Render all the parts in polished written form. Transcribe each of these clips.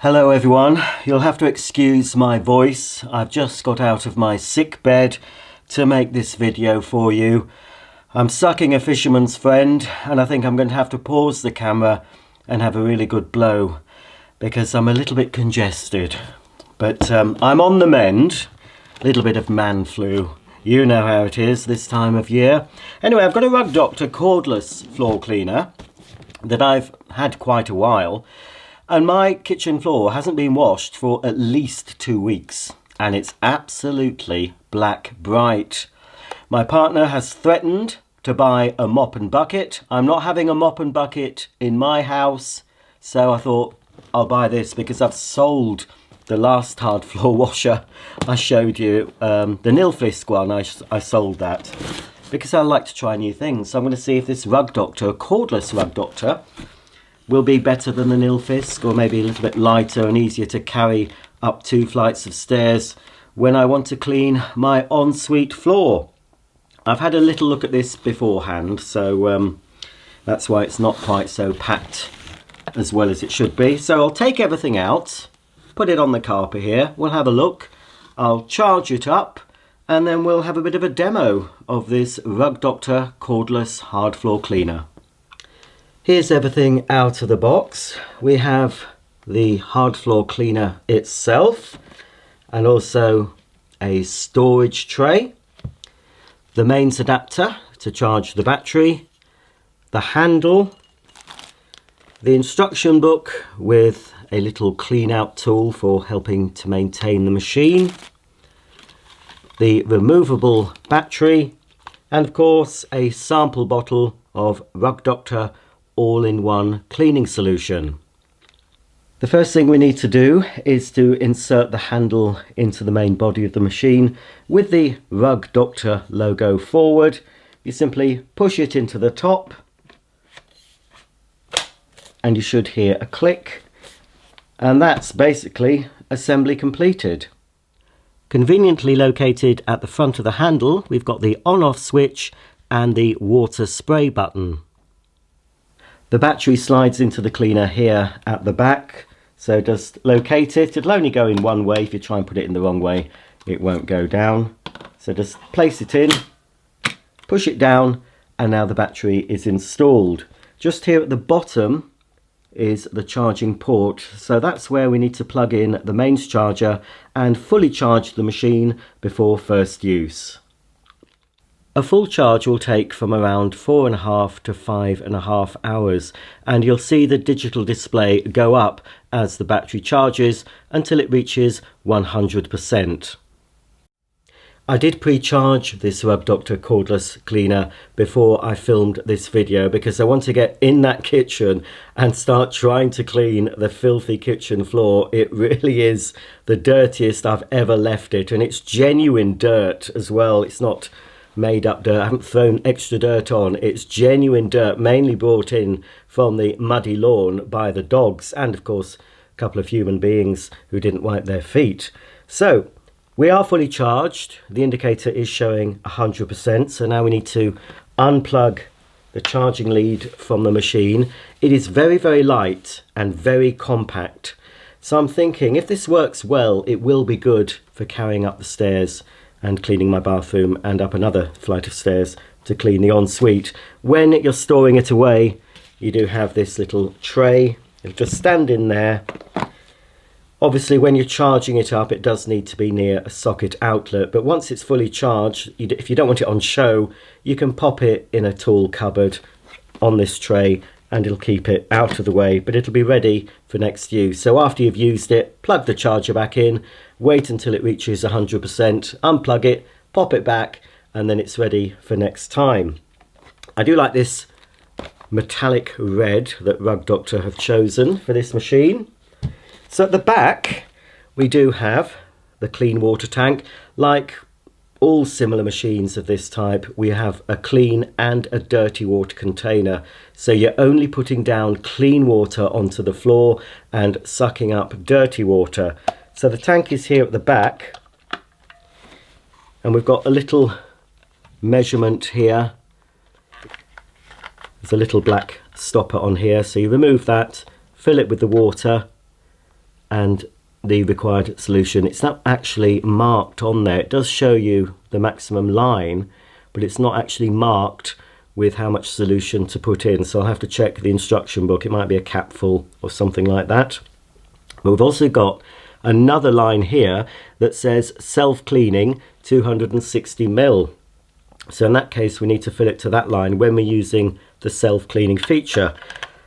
Hello everyone, you'll have to excuse my voice. I've just got out of my sick bed to make this video for you. I'm sucking a fisherman's friend and I think I'm going to have to pause the camera and have a really good blow because I'm a little bit congested. But I'm on the mend, a little bit of man flu. You know how it is this time of year. Anyway, I've got a Rug Doctor cordless floor cleaner that I've had quite a while. And my kitchen floor hasn't been washed for at least 2 weeks. And it's absolutely black bright. My partner has threatened to buy a mop and bucket. I'm not having a mop and bucket in my house. So I thought I'll buy this because I've sold the last hard floor washer. I showed you the Nilfisk one. I sold that because I like to try new things. So I'm going to see if this Rug Doctor, cordless Rug Doctor, will be better than the Nilfisk, or maybe a little bit lighter and easier to carry up 2 flights of stairs when I want to clean my ensuite floor. I've had a little look at this beforehand, so that's why it's not quite so packed as well as it should be. So I'll take everything out, put it on the carpet here, we'll have a look, I'll charge it up, and then we'll have a bit of a demo of this Rug Doctor cordless hard floor cleaner. Here's everything out of the box. We have the hard floor cleaner itself and also a storage tray, the mains adapter to charge the battery, the handle, the instruction book with a little clean out tool for helping to maintain the machine, the removable battery, and of course a sample bottle of Rug Doctor all-in-one cleaning solution. The first thing we need to do is to insert the handle into the main body of the machine with the Rug Doctor logo forward. You simply push it into the top and you should hear a click, and that's basically assembly completed. Conveniently located at the front of the handle, we've got the on-off switch and the water spray button. The battery slides into the cleaner here at the back, so just locate it. It'll only go in one way. If you try and put it in the wrong way, it won't go down. So just place it in, push it down, and now the battery is installed. Just here at the bottom is the charging port, so that's where we need to plug in the mains charger and fully charge the machine before first use. A full charge will take from around 4.5 to 5.5 hours, and you'll see the digital display go up as the battery charges until it reaches 100%. I did pre-charge this Rug Doctor cordless cleaner before I filmed this video because I want to get in that kitchen and start trying to clean the filthy kitchen floor. It really is the dirtiest I've ever left it, and it's genuine dirt as well. It's not made up dirt. I haven't thrown extra dirt on. It's genuine dirt, mainly brought in from the muddy lawn by the dogs and of course a couple of human beings who didn't wipe their feet. So we are fully charged. The indicator is showing 100%, so now we need to unplug the charging lead from the machine. It is very, very light and very compact, so I'm thinking if this works well, it will be good for carrying up the stairs and cleaning my bathroom and up another flight of stairs to clean the ensuite. When you're storing it away, you do have this little tray. It'll just stand in there. Obviously, when you're charging it up, it does need to be near a socket outlet, but once it's fully charged, if you don't want it on show, you can pop it in a tool cupboard on this tray and it'll keep it out of the way, but it'll be ready for next use. So after you've used it, plug the charger back in, wait until it reaches 100%, unplug it, pop it back, and then it's ready for next time. I do like this metallic red that Rug Doctor have chosen for this machine. So at the back, we do have the clean water tank. Like all similar machines of this type, we have a clean and a dirty water container. So you're only putting down clean water onto the floor and sucking up dirty water. So the tank is here at the back, and we've got a little measurement here. There's a little black stopper on here, so you remove that, fill it with the water, and the required solution. It's not actually marked on there. It does show you the maximum line, but it's not actually marked with how much solution to put in, so I'll have to check the instruction book. It might be a capful or something like that. But we've also got another line here that says self-cleaning 260 ml. So in that case we need to fill it to that line when we're using the self-cleaning feature,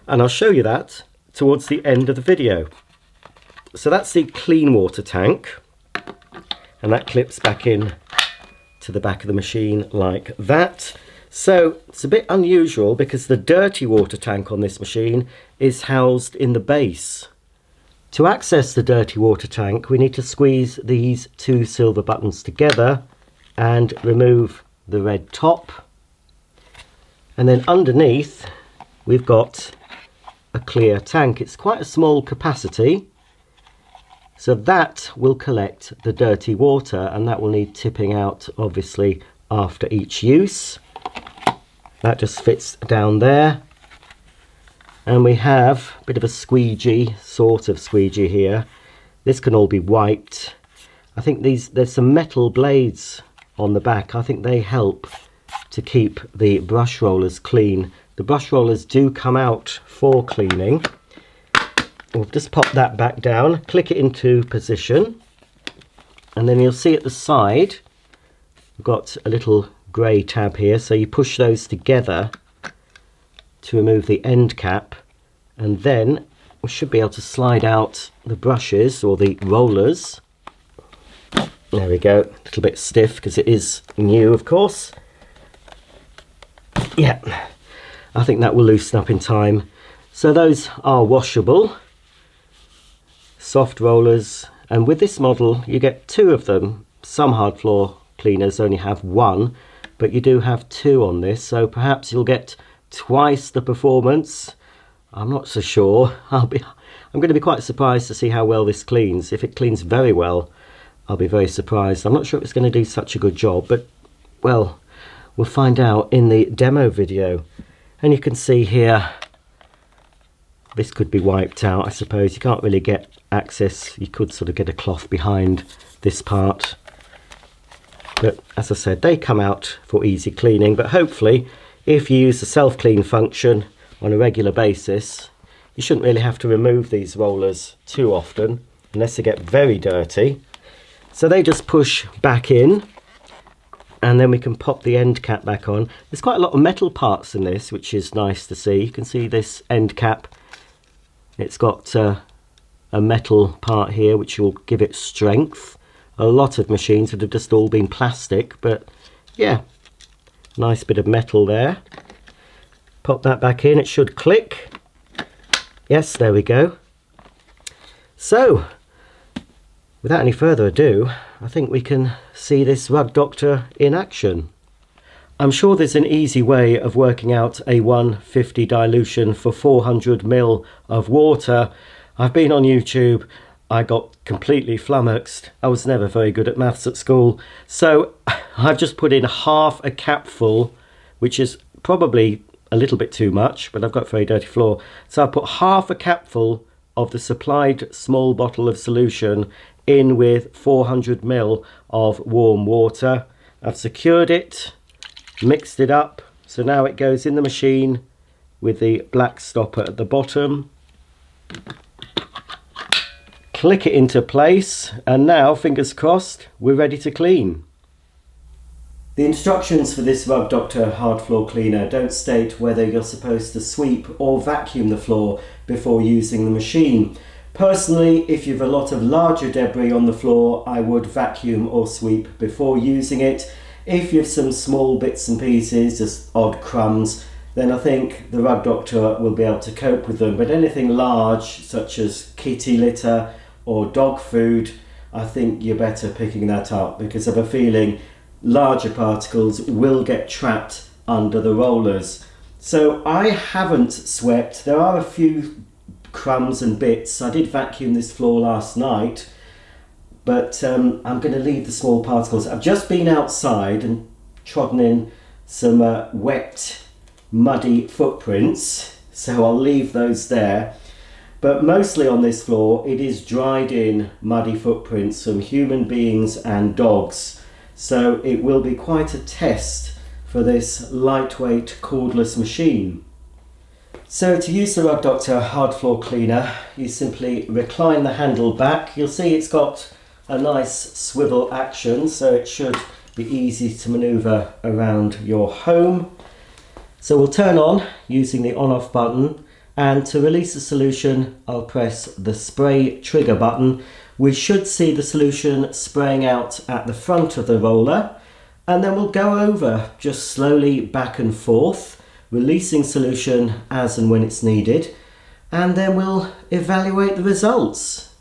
and I'll show you that towards the end of the video. So that's the clean water tank, and that clips back in to the back of the machine like that. So it's a bit unusual because the dirty water tank on this machine is housed in the base. To access the dirty water tank, we need to squeeze these two silver buttons together and remove the red top. And then underneath we've got a clear tank. It's quite a small capacity, so that will collect the dirty water, and that will need tipping out obviously after each use. That just fits down there. And we have a bit of a squeegee, sort of squeegee here. This can all be wiped. I think there's some metal blades on the back. I think they help to keep the brush rollers clean. The brush rollers do come out for cleaning. We'll just pop that back down, click it into position, and then you'll see at the side we've got a little grey tab here, so you push those together to remove the end cap, and then we should be able to slide out the brushes or the rollers. There we go, a little bit stiff because it is new, of course. Yeah, I think that will loosen up in time. So those are washable, soft rollers, and with this model you get two of them. Some hard floor cleaners only have one, but you do have two on this, so perhaps you'll get twice the performance. I'm not so sure. I'm going to be quite surprised to see how well this cleans. If it cleans very well, I'll be very surprised. I'm not sure if it's going to do such a good job, but well, we'll find out in the demo video. And you can see here, this could be wiped out, I suppose. You can't really get access. You could sort of get a cloth behind this part, but as I said, they come out for easy cleaning. But hopefully if you use the self-clean function on a regular basis, you shouldn't really have to remove these rollers too often unless they get very dirty. So they just push back in, and then we can pop the end cap back on. There's quite a lot of metal parts in this, which is nice to see. You can see this end cap, it's got a metal part here which will give it strength. A lot of machines would have just all been plastic, but yeah, nice bit of metal there. Pop that back in, it should click. Yes, there we go. So without any further ado, I think we can see this Rug Doctor in action. I'm sure there's an easy way of working out a 150 dilution for 400 ml of water. I've been on YouTube, I got completely flummoxed. I was never very good at maths at school, so I've just put in half a capful, which is probably a little bit too much, but I've got a very dirty floor. So I put half a capful of the supplied small bottle of solution in with 400 ml of warm water. I've secured it, mixed it up, so now it goes in the machine with the black stopper at the bottom. Click it into place, and now, fingers crossed, we're ready to clean. The instructions for this Rug Doctor hard floor cleaner don't state whether you're supposed to sweep or vacuum the floor before using the machine. Personally, if you've a lot of larger debris on the floor, I would vacuum or sweep before using it. If you've some small bits and pieces, just odd crumbs, then I think the Rug Doctor will be able to cope with them. But anything large, such as kitty litter or dog food, I think you're better picking that up, because I have a feeling larger particles will get trapped under the rollers. So I haven't swept. There are a few crumbs and bits. I did vacuum this floor last night, but I'm going to leave the small particles. I've just been outside and trodden in some wet, muddy footprints, so I'll leave those there. but mostly on this floor it is dried in muddy footprints from human beings and dogs, so it will be quite a test for this lightweight cordless machine. So to use the Rug Doctor hard floor cleaner, you simply recline the handle back. You'll see it's got a nice swivel action, so it should be easy to manoeuvre around your home. So we'll turn on using the on-off button, and to release the solution I'll press the spray trigger button. We should see the solution spraying out at the front of the roller, and then we'll go over just slowly back and forth, releasing solution as and when it's needed, and then we'll evaluate the results.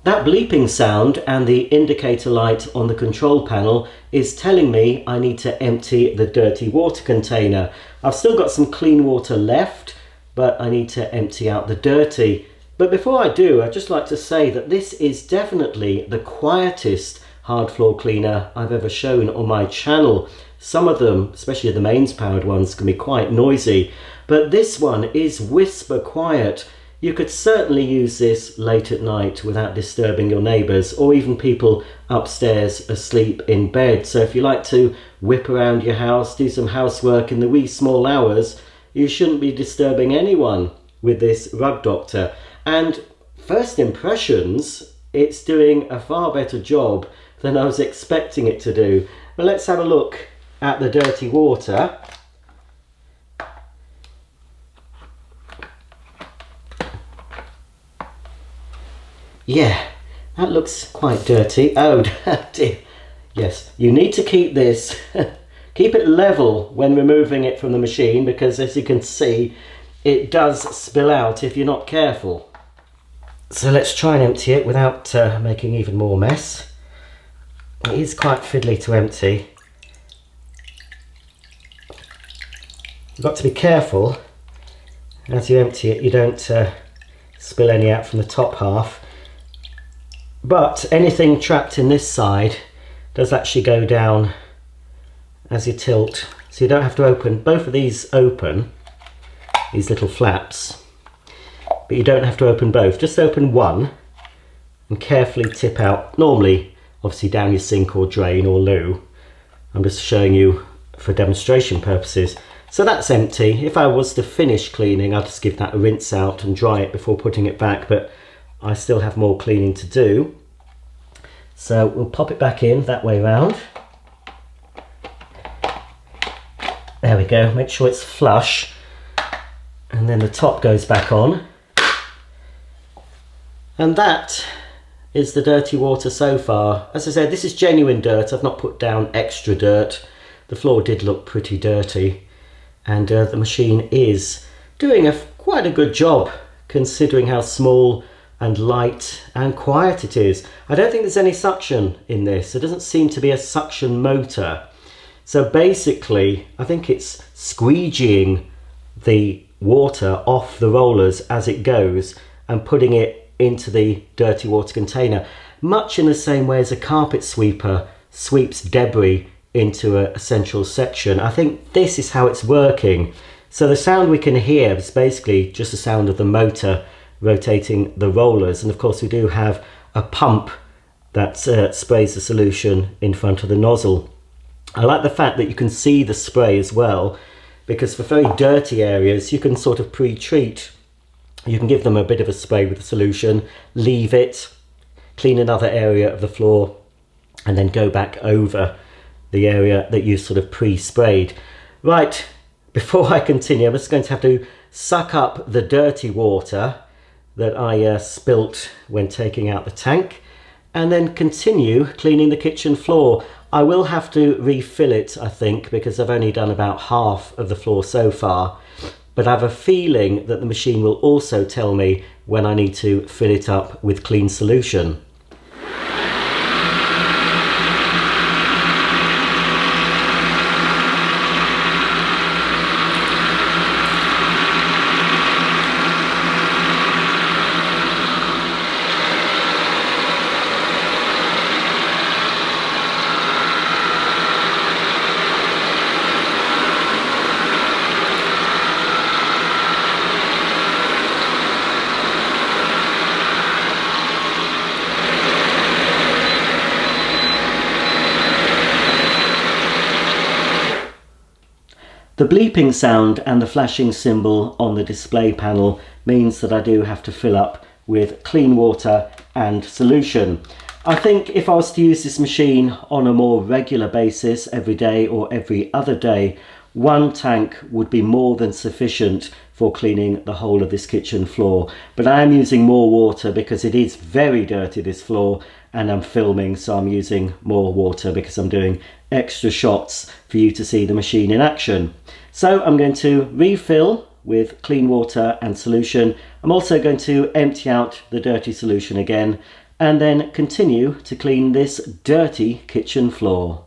That bleeping sound and the indicator light on the control panel is telling me I need to empty the dirty water container. I've still got some clean water left, but I need to empty out the dirty. But before I do, I'd just like to say that this is definitely the quietest hard floor cleaner I've ever shown on my channel. Some of them, especially the mains powered ones, can be quite noisy, but this one is whisper quiet. You could certainly use this late at night without disturbing your neighbours or even people upstairs asleep in bed. So if you like to whip around your house, do some housework in the wee small hours, you shouldn't be disturbing anyone with this Rug Doctor. And first impressions, it's doing a far better job than I was expecting it to do. But let's have a look at the dirty water. Yeah, that looks quite dirty. Oh dear. Yes, you need to keep this, keep it level when removing it from the machine, because as you can see, it does spill out if you're not careful. So let's try and empty it without making even more mess. It is quite fiddly to empty. You've got to be careful as you empty it, you don't spill any out from the top half. But anything trapped in this side does actually go down as you tilt. So you don't have to open, both of these open, these little flaps. but you don't have to open both. Just open one and carefully tip out, normally obviously down your sink or drain or loo. I'm just showing you for demonstration purposes. So that's empty. If I was to finish cleaning, I'd just give that a rinse out and dry it before putting it back, but I still have more cleaning to do. So we'll pop it back in that way round. There we go, make sure it's flush. And then the top goes back on. And that is the dirty water so far. As I said, this is genuine dirt. I've not put down extra dirt. The floor did look pretty dirty. And the machine is doing quite a good job considering how small and light and quiet it is. I don't think there's any suction in this. There doesn't seem to be a suction motor. So basically, I think it's squeegeeing the water off the rollers as it goes and putting it into the dirty water container, much in the same way as a carpet sweeper sweeps debris into a central section. I think this is how it's working. So the sound we can hear is basically just the sound of the motor rotating the rollers, and of course we do have a pump that sprays the solution in front of the nozzle. I like the fact that you can see the spray as well, because for very dirty areas you can sort of pre-treat. You can give them a bit of a spray with the solution, leave it, clean another area of the floor, and then go back over the area that you sort of pre-sprayed. Right, before I continue, I'm just going to have to suck up the dirty water that I spilt when taking out the tank, and then continue cleaning the kitchen floor. I will have to refill it, I think, because I've only done about half of the floor so far, but I have a feeling that the machine will also tell me when I need to fill it up with clean solution. The bleeping sound and the flashing symbol on the display panel means that I do have to fill up with clean water and solution. I think if I was to use this machine on a more regular basis, every day or every other day, one tank would be more than sufficient for cleaning the whole of this kitchen floor. But I am using more water because it is very dirty, this floor, and I'm filming, so I'm using more water because I'm doing extra shots for you to see the machine in action. So I'm going to refill with clean water and solution. I'm also going to empty out the dirty solution again and then continue to clean this dirty kitchen floor.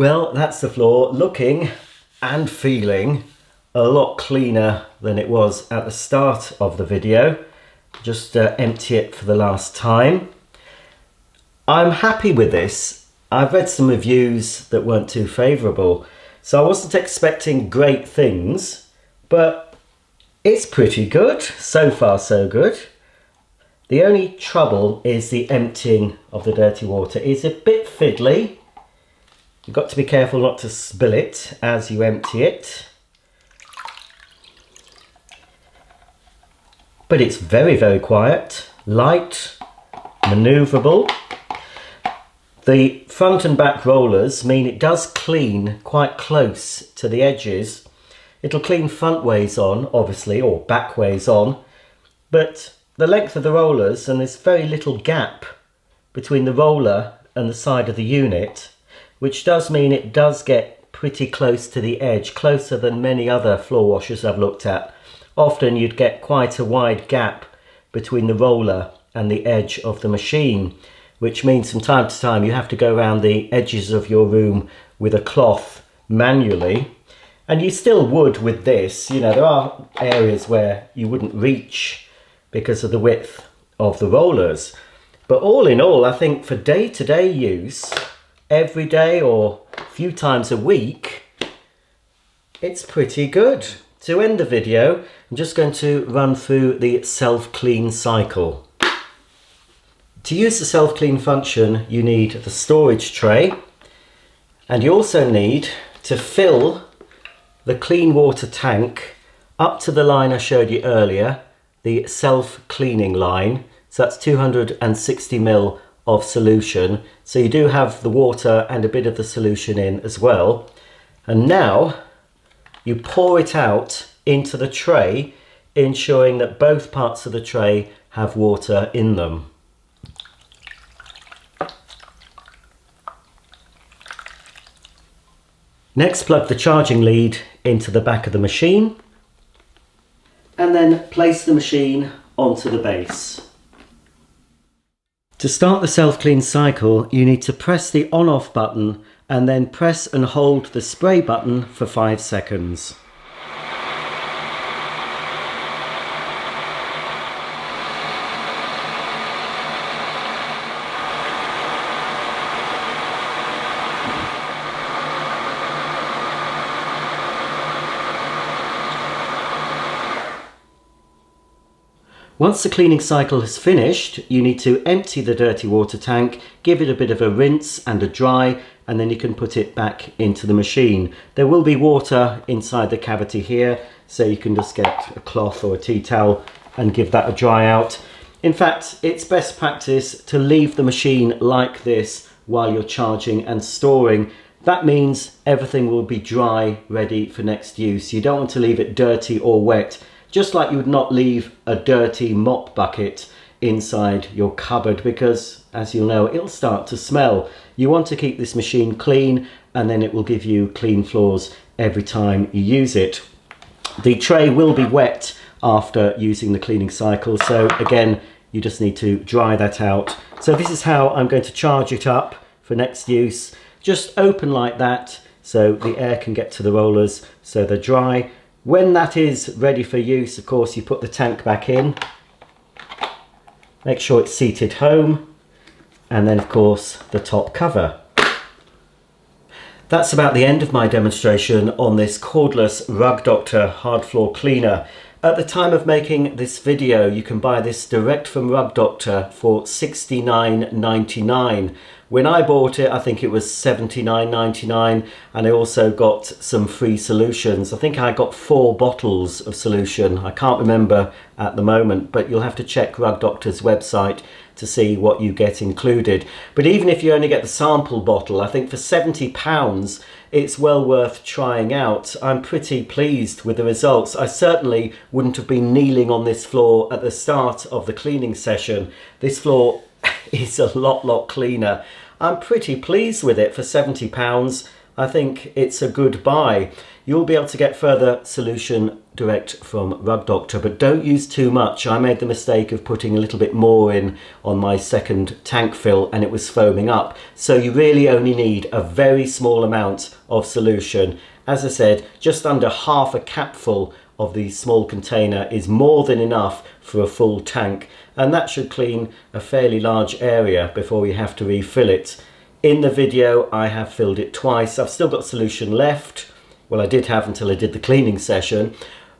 Well, that's the floor, looking and feeling a lot cleaner than it was at the start of the video. Just empty it for the last time. I'm happy with this. I've read some reviews that weren't too favourable, so I wasn't expecting great things, but it's pretty good. So far, so good. The only trouble is the emptying of the dirty water is a bit fiddly. You've got to be careful not to spill it as you empty it. But it's very, very quiet, light, manoeuvrable. The front and back rollers mean it does clean quite close to the edges. It'll clean front ways on, obviously, or back ways on, but the length of the rollers, and there's very little gap between the roller and the side of the unit, which does mean it does get pretty close to the edge, closer than many other floor washers I've looked at. Often you'd get quite a wide gap between the roller and the edge of the machine, which means from time to time you have to go around the edges of your room with a cloth manually. And you still would with this. You know, there are areas where you wouldn't reach because of the width of the rollers. But all in all, I think for day-to-day use, every day or a few times a week, it's pretty good. To end the video, I'm just going to run through the self-clean cycle. To use the self-clean function, you need the storage tray, and you also need to fill the clean water tank up to the line I showed you earlier, the self-cleaning line. So that's 260 ml of solution. So you do have the water and a bit of the solution in as well. And now you pour it out into the tray, ensuring that both parts of the tray have water in them. Next, plug the charging lead into the back of the machine and then place the machine onto the base. To start the self-clean cycle, you need to press the on-off button and then press and hold the spray button for 5 seconds. Once the cleaning cycle has finished, you need to empty the dirty water tank, give it a bit of a rinse and a dry, and then you can put it back into the machine. There will be water inside the cavity here, so you can just get a cloth or a tea towel and give that a dry out. In fact, it's best practice to leave the machine like this while you're charging and storing. That means everything will be dry, ready for next use. You don't want to leave it dirty or wet. Just like you would not leave a dirty mop bucket inside your cupboard, because as you'll know, it'll start to smell. You want to keep this machine clean, and then it will give you clean floors every time you use it. The tray will be wet after using the cleaning cycle, so again, you just need to dry that out. So this is how I'm going to charge it up for next use. Just open like that so the air can get to the rollers so they're dry. When that is ready for use, of course, you put the tank back in. Make sure it's seated home, and then of course the top cover. That's about the end of my demonstration on this Cordless Rug Doctor Hard Floor Cleaner. At the time of making this video, you can buy this direct from Rug Doctor for $69.99. When I bought it, I think it was $79.99, and I also got some free solutions. I think I got 4 bottles of solution. I can't remember at the moment, but you'll have to check Rug Doctor's website to see what you get included. But even if you only get the sample bottle, I think for £70, it's well worth trying out. I'm pretty pleased with the results. I certainly wouldn't have been kneeling on this floor at the start of the cleaning session. This floor is a lot cleaner. I'm pretty pleased with it for £70. I think it's a good buy. You'll be able to get further solution direct from Rug Doctor, but don't use too much. I made the mistake of putting a little bit more in on my second tank fill and it was foaming up. So you really only need a very small amount of solution. As I said, just under half a capful of the small container is more than enough for a full tank, and that should clean a fairly large area before we have to refill it. In the video I have filled it twice. I've still got solution left. Well, I did have until I did the cleaning session,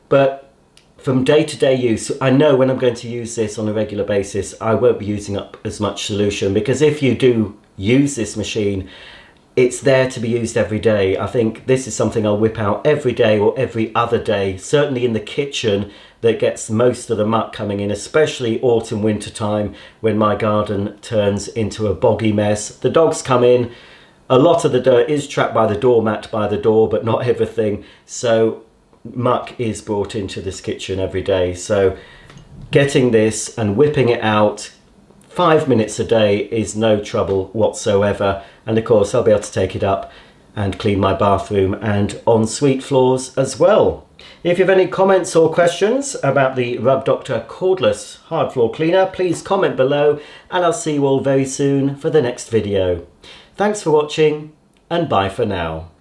but from day-to-day use, I know when I'm going to use this on a regular basis I won't be using up as much solution, because if you do use this machine, it's there to be used every day. I think this is something I'll whip out every day or every other day, certainly in the kitchen that gets most of the muck coming in, especially autumn winter time when my garden turns into a boggy mess. The dogs come in, a lot of the dirt is trapped by the doormat by the door, but not everything, so muck is brought into this kitchen every day. So getting this and whipping it out 5 minutes a day is no trouble whatsoever, and of course I'll be able to take it up and clean my bathroom and ensuite floors as well. If you have any comments or questions about the Rug Doctor Cordless Hard Floor Cleaner, please comment below, and I'll see you all very soon for the next video. Thanks for watching, and bye for now.